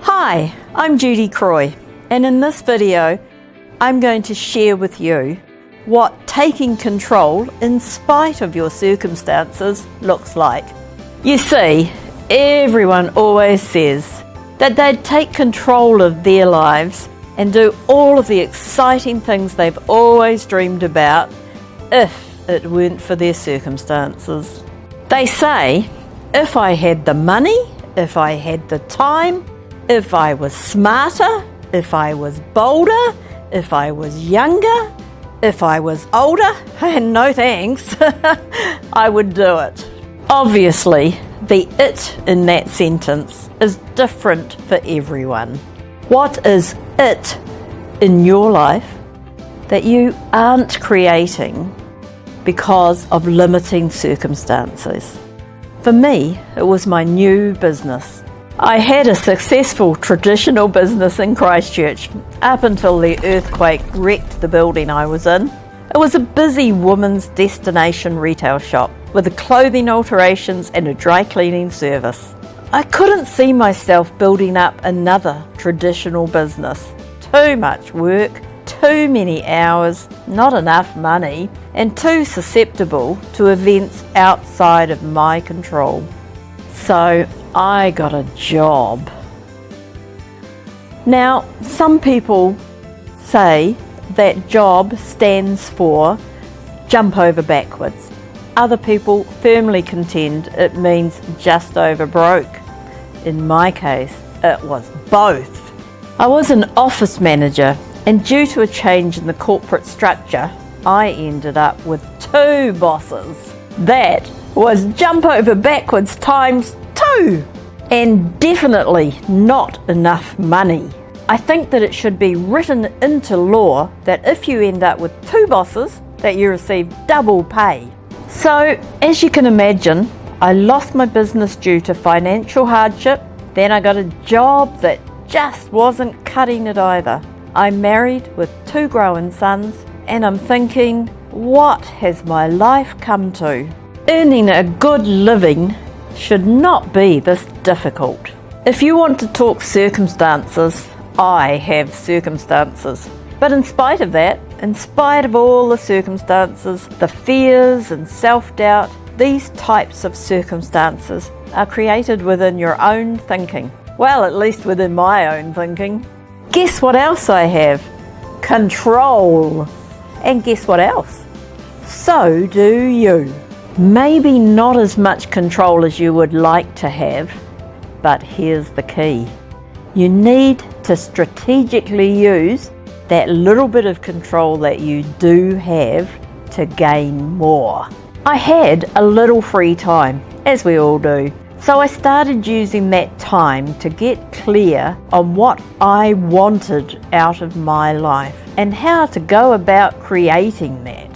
Hi, I'm Judy Croy, and in this video I'm going to share with you what taking control in spite of your circumstances looks like. You see, everyone always says that they'd take control of their lives and do all of the exciting things they've always dreamed about if it weren't for their circumstances. They say, if I had the money, if I had the time, if I was smarter, if I was bolder, if I was younger, if I was older, and no thanks, I would do it. Obviously, the it in that sentence is different for everyone. What is it in your life that you aren't creating because of limiting circumstances? For me, it was my new business. I had a successful traditional business in Christchurch up until the earthquake wrecked the building I was in. It was a busy women's destination retail shop with clothing alterations and a dry cleaning service. I couldn't see myself building up another traditional business. Too much work, too many hours, not enough money, and too susceptible to events outside of my control. So I got a job. Now, some people say that job stands for jump over backwards. Other people firmly contend it means just over broke. In my case, it was both. I was an office manager, and due to a change in the corporate structure, I ended up with 2 bosses. That was jump over backwards times 2, and definitely not enough money. I think that it should be written into law that if you end up with 2 bosses, that you receive double pay. So, as you can imagine, I lost my business due to financial hardship. Then I got a job that just wasn't cutting it either. I'm married with 2 growing sons, and I'm thinking, what has my life come to? Earning a good living should not be this difficult. If you want to talk circumstances, I have circumstances. But in spite of that, in spite of all the circumstances, the fears and self-doubt, these types of circumstances are created within your own thinking. Well, at least within my own thinking. Guess what else I have? Control. And guess what else? So do you. Maybe not as much control as you would like to have, but here's the key. You need to strategically use that little bit of control that you do have to gain more. I had a little free time, as we all do. So I started using that time to get clear on what I wanted out of my life and how to go about creating that.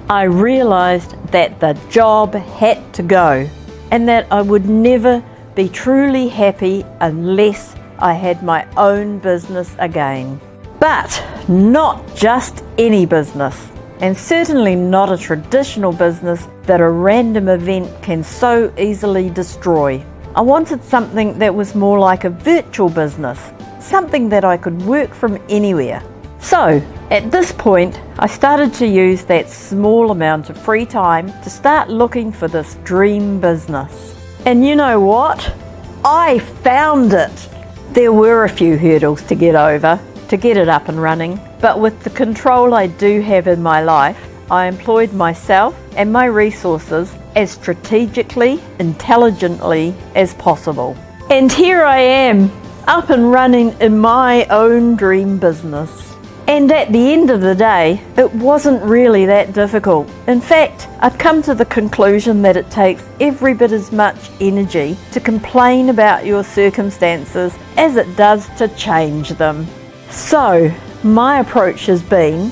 I realized that the job had to go and that I would never be truly happy unless I had my own business again. But not just any business, and certainly not a traditional business that a random event can so easily destroy. I wanted something that was more like a virtual business, something that I could work from anywhere. So, at this point, I started to use that small amount of free time to start looking for this dream business. And you know what? I found it! There were a few hurdles to get over, to get it up and running, but with the control I do have in my life, I employed myself and my resources as strategically, intelligently as possible. And here I am, up and running in my own dream business. And at the end of the day, it wasn't really that difficult. In fact, I've come to the conclusion that it takes every bit as much energy to complain about your circumstances as it does to change them. So, my approach has been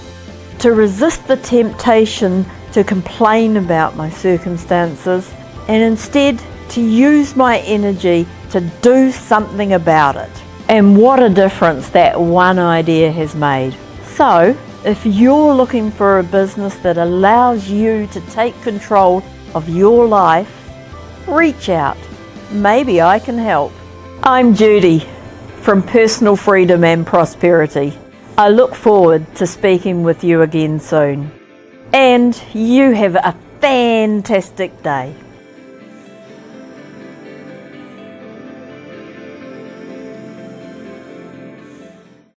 to resist the temptation to complain about my circumstances and instead to use my energy to do something about it. And what a difference that one idea has made. So, if you're looking for a business that allows you to take control of your life, reach out. Maybe I can help. I'm Judy. from personal freedom and prosperity. I look forward to speaking with you again soon. And you have a fantastic day.